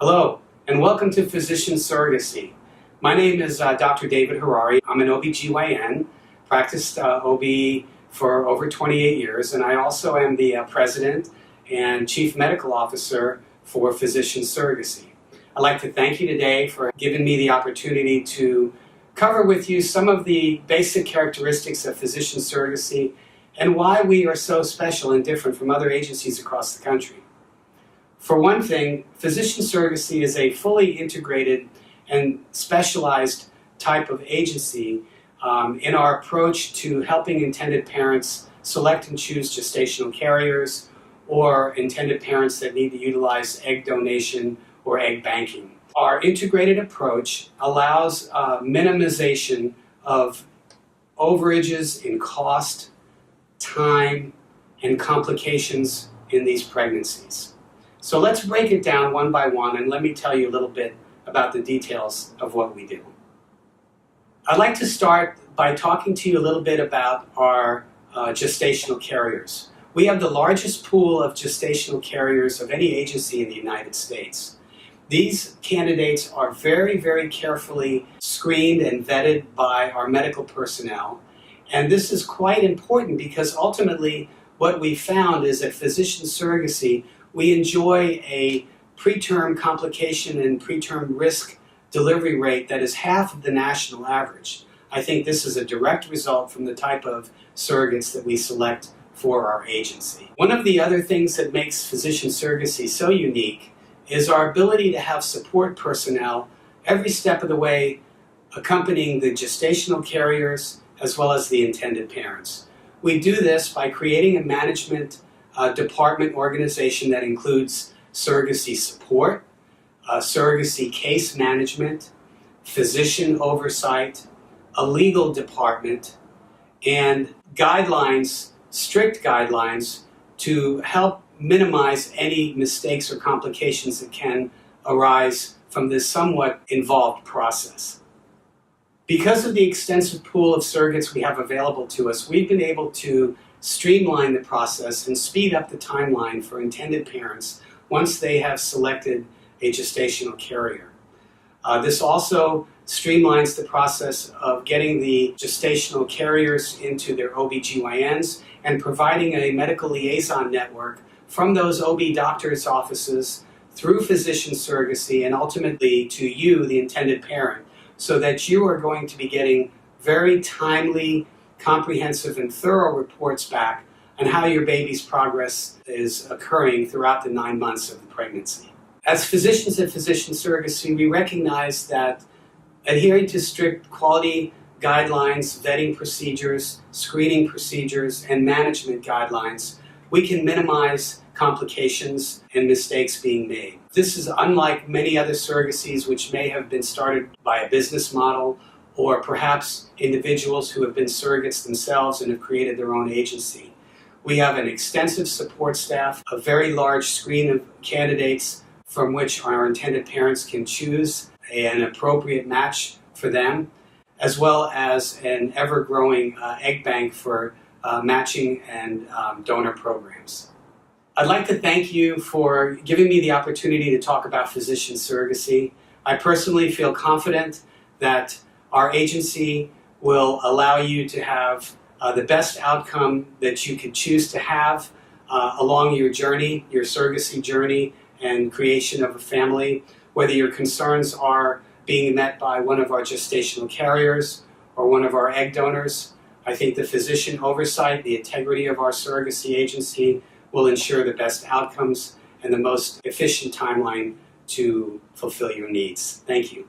Hello, and welcome to Physician Surrogacy. My name is Dr. David Harari. I'm an OBGYN, practiced OB for over 28 years, and I also am the President and Chief Medical Officer for Physician Surrogacy. I'd like to thank you today for giving me the opportunity to cover with you some of the basic characteristics of physician surrogacy and why we are so special and different from other agencies across the country. For one thing, physician surrogacy is a fully integrated and specialized type of agency in our approach to helping intended parents select and choose gestational carriers or intended parents that need to utilize egg donation or egg banking. Our integrated approach allows minimization of overages in cost, time, and complications in these pregnancies. So let's break it down one by one, and let me tell you a little bit about the details of what we do. I'd like to start by talking to you a little bit about our gestational carriers. We have the largest pool of gestational carriers of any agency in the United States. These candidates are very, very carefully screened and vetted by our medical personnel. And this is quite important because ultimately what we found is that physician surrogacy, we enjoy a preterm complication and preterm risk delivery rate that is half of the national average. I think this is a direct result from the type of surrogates that we select for our agency. One of the other things that makes physician surrogacy so unique is our ability to have support personnel every step of the way accompanying the gestational carriers as well as the intended parents. We do this by creating a management department organization that includes surrogacy support, surrogacy case management, physician oversight, a legal department, and guidelines, strict guidelines to help minimize any mistakes or complications that can arise from this somewhat involved process. Because of the extensive pool of surrogates we have available to us, we've been able to streamline the process and speed up the timeline for intended parents once they have selected a gestational carrier. This also streamlines the process of getting the gestational carriers into their OBGYNs and providing a medical liaison network from those OB doctors' offices through physician surrogacy and ultimately to you, the intended parent, so that you are going to be getting very timely, comprehensive, and thorough reports back on how your baby's progress is occurring throughout the 9 months of the pregnancy. As physicians at physician surrogacy, we recognize that adhering to strict quality guidelines, vetting procedures, screening procedures, and management guidelines, we can minimize complications and mistakes being made. This is unlike many other surrogacies which may have been started by a business model or perhaps individuals who have been surrogates themselves and have created their own agency. We have an extensive support staff, a very large screen of candidates from which our intended parents can choose an appropriate match for them, as well as an ever-growing egg bank for matching and donor programs. I'd like to thank you for giving me the opportunity to talk about physician surrogacy. I personally feel confident that our agency will allow you to have the best outcome that you could choose to have along your journey, your surrogacy journey and creation of a family, whether your concerns are being met by one of our gestational carriers or one of our egg donors. I think the physician oversight, the integrity of our surrogacy agency will ensure the best outcomes and the most efficient timeline to fulfill your needs. Thank you.